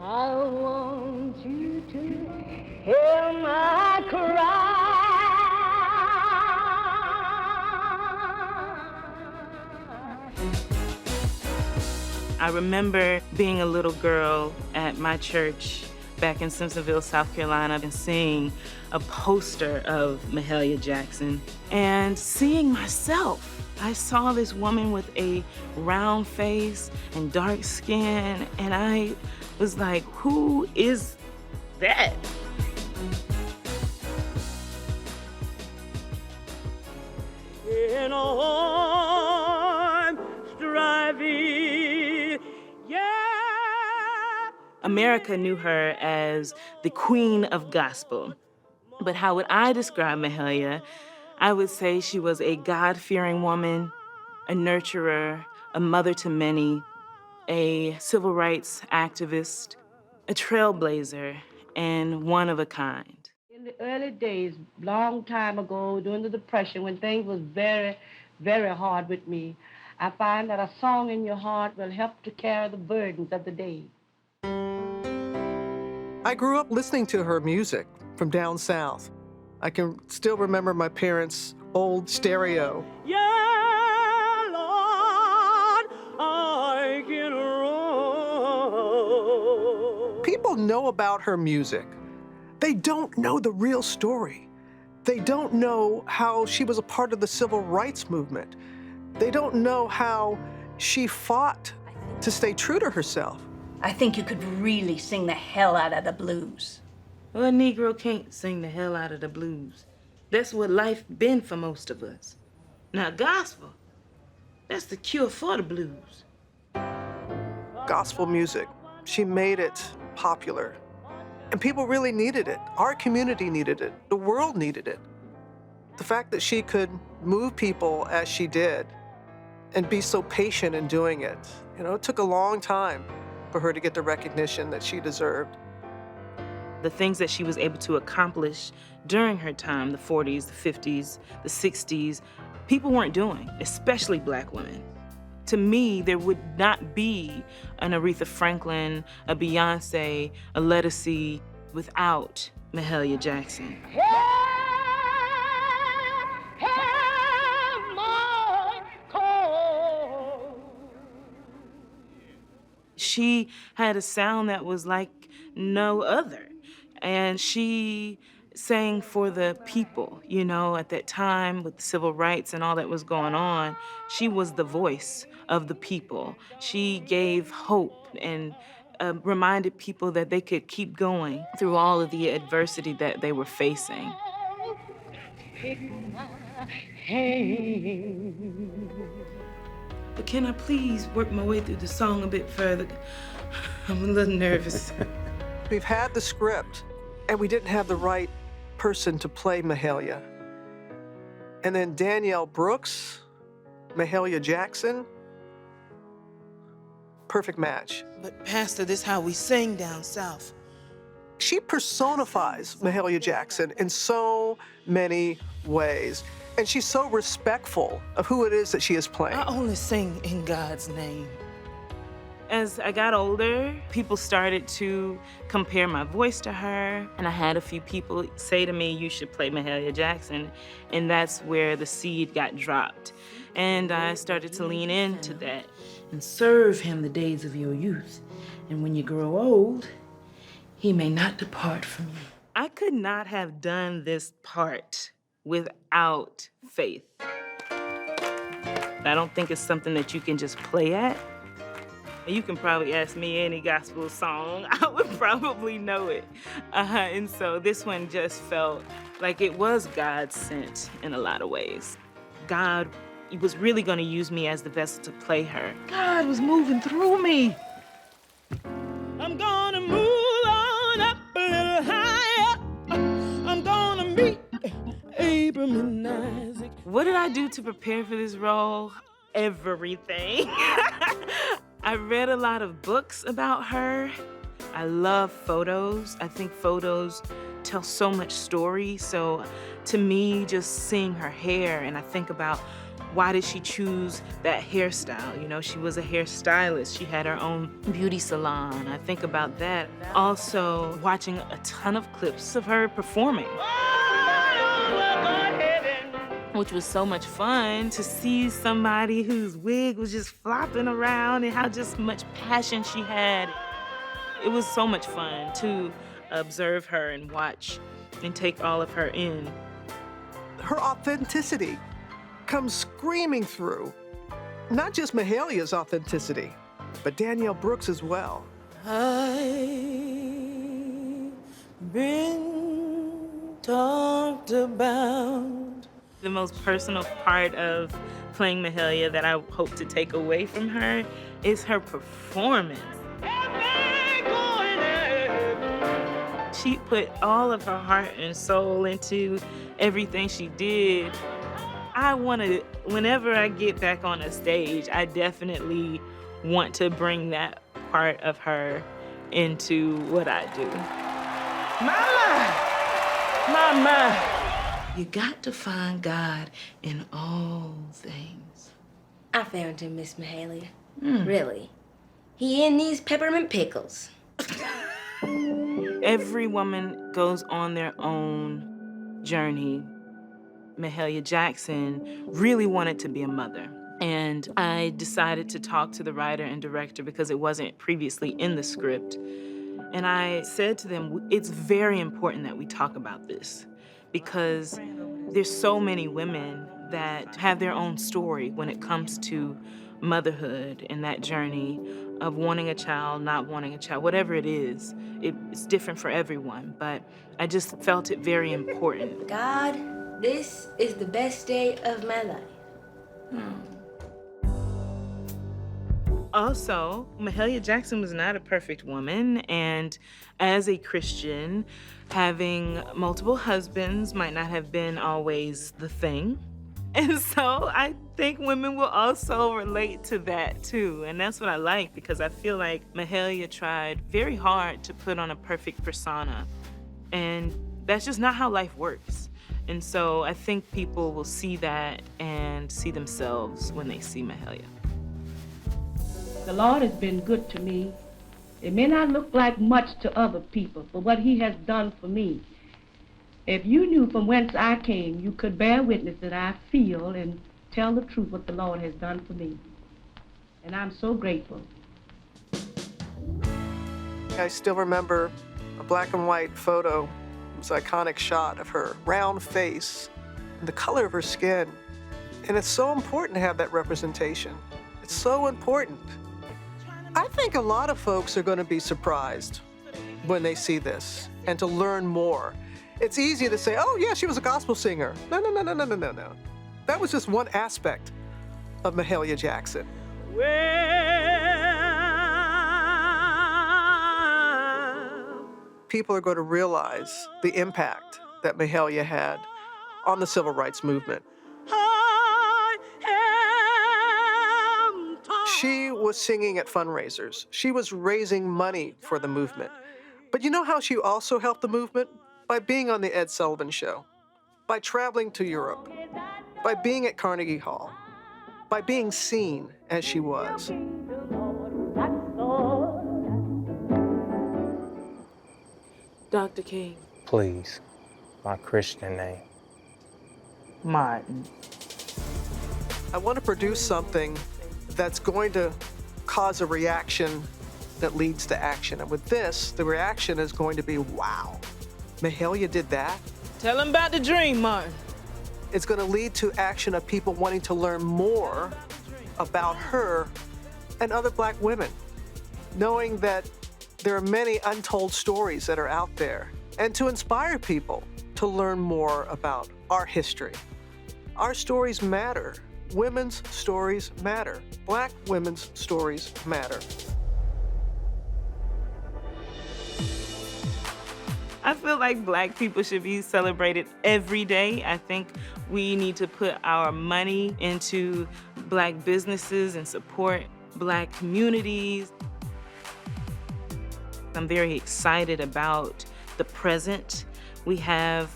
I want you to hear my cry. I remember being a little girl at my church back in Simpsonville, South Carolina, and seeing a poster of Mahalia Jackson and seeing myself. I saw this woman with a round face and dark skin, and I was like, who is that? In I'm striving, yeah. America knew her as the queen of gospel. But how would I describe Mahalia? I would say she was a God-fearing woman, a nurturer, a mother to many, a civil rights activist, a trailblazer, and one of a kind. In the early days, long time ago, during the Depression, when things was very, very hard with me, I find that a song in your heart will help to carry the burdens of the day. I grew up listening to her music from down south. I can still remember my parents' old stereo. Yeah, Lord, I can roll. People know about her music. They don't know the real story. They don't know how she was a part of the civil rights movement. They don't know how she fought to stay true to herself. I think you could really sing the hell out of the blues. Well, a Negro can't sing the hell out of the blues. That's what life been for most of us. Now, gospel, that's the cure for the blues. Gospel music, she made it popular. And people really needed it. Our community needed it. The world needed it. The fact that she could move people as she did and be so patient in doing it, it took a long time for her to get the recognition that she deserved. The things that she was able to accomplish during her time, the 40s, the 50s, the 60s, people weren't doing, especially Black women. To me, there would not be an Aretha Franklin, a Beyonce, a Lettucey without Mahalia Jackson. She had a sound that was like no other. And she sang for the people, at that time with civil rights and all that was going on. She was the voice of the people. She gave hope and reminded people that they could keep going through all of the adversity that they were facing. But can I please work my way through the song a bit further? I'm a little nervous. We've had the script, and we didn't have the right person to play Mahalia. And then Danielle Brooks, Mahalia Jackson, perfect match. But Pastor, this is how we sing down south. She personifies Mahalia Jackson in so many ways. And she's so respectful of who it is that she is playing. I only sing in God's name. As I got older, people started to compare my voice to her, and I had a few people say to me, you should play Mahalia Jackson, and that's where the seed got dropped. And I started to lean into that. And serve him the days of your youth, and when you grow old, he may not depart from you. I could not have done this part without faith. I don't think it's something that you can just play at. You can probably ask me any gospel song, I would probably know it. And so this one just felt like it was God sent in a lot of ways. God was really gonna use me as the vessel to play her. God was moving through me. I'm gonna move on up a little higher. I'm gonna meet Abram and Isaac. What did I do to prepare for this role? Everything. I read a lot of books about her. I love photos. I think photos tell so much story. So to me, just seeing her hair, and I think about why did she choose that hairstyle? You know, she was a hairstylist. She had her own beauty salon. I think about that. Also, watching a ton of clips of her performing, which was so much fun to see somebody whose wig was just flopping around and how just much passion she had. It was so much fun to observe her and watch and take all of her in. Her authenticity comes screaming through. Not just Mahalia's authenticity, but Danielle Brooks as well. I've been talked about. The most personal part of playing Mahalia that I hope to take away from her is her performance. She put all of her heart and soul into everything she did. I want to, whenever I get back on a stage, I definitely want to bring that part of her into what I do. Mama! You got to find God in all things. I found him, Miss Mahalia. Really. He in these peppermint pickles. Every woman goes on their own journey. Mahalia Jackson really wanted to be a mother. And I decided to talk to the writer and director because it wasn't previously in the script. And I said to them, it's very important that we talk about this because there's so many women that have their own story when it comes to motherhood and that journey of wanting a child, not wanting a child, whatever it is. It's different for everyone, but I just felt it very important. God, this is the best day of my life. Also, Mahalia Jackson was not a perfect woman, and as a Christian, having multiple husbands might not have been always the thing. And so I think women will also relate to that too. And that's what I like because I feel like Mahalia tried very hard to put on a perfect persona. And that's just not how life works. And so I think people will see that and see themselves when they see Mahalia. The Lord has been good to me. It may not look like much to other people, but what he has done for me. If you knew from whence I came, you could bear witness that I feel and tell the truth what the Lord has done for me. And I'm so grateful. I still remember a black and white photo. It was an iconic shot of her round face and the color of her skin. And it's so important to have that representation. It's so important. I think a lot of folks are going to be surprised when they see this and to learn more. It's easy to say, oh, yeah, she was a gospel singer. No. That was just one aspect of Mahalia Jackson. People are going to realize the impact that Mahalia had on the civil rights movement. She was singing at fundraisers. She was raising money for the movement. But you know how she also helped the movement? By being on the Ed Sullivan Show, by traveling to Europe, by being at Carnegie Hall, by being seen as she was. Dr. King. Please, my Christian name. Martin. I want to produce something that's going to cause a reaction that leads to action. And with this, the reaction is going to be, wow, Mahalia did that? Tell him about the dream, Martin. It's going to lead to action of people wanting to learn more about her and other black women, knowing that there are many untold stories that are out there, and to inspire people to learn more about our history. Our stories matter. Women's stories matter. Black women's stories matter. I feel like Black people should be celebrated every day. I think we need to put our money into Black businesses and support Black communities. I'm very excited about the present. We have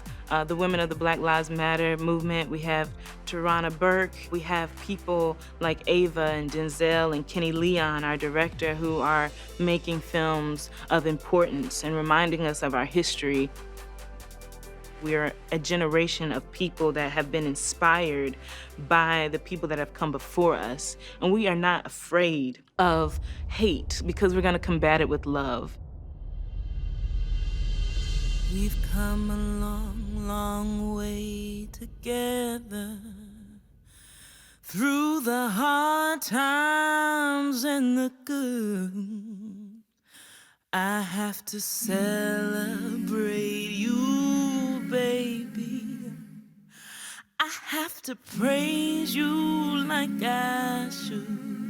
the Women of the Black Lives Matter movement. We have Tarana Burke. We have people like Ava and Denzel and Kenny Leon, our director, who are making films of importance and reminding us of our history. We're a generation of people that have been inspired by the people that have come before us. And we are not afraid of hate because we're gonna combat it with love. We've come a long, long way together, through the hard times and the good. I have to celebrate you, baby. I have to praise you like I should.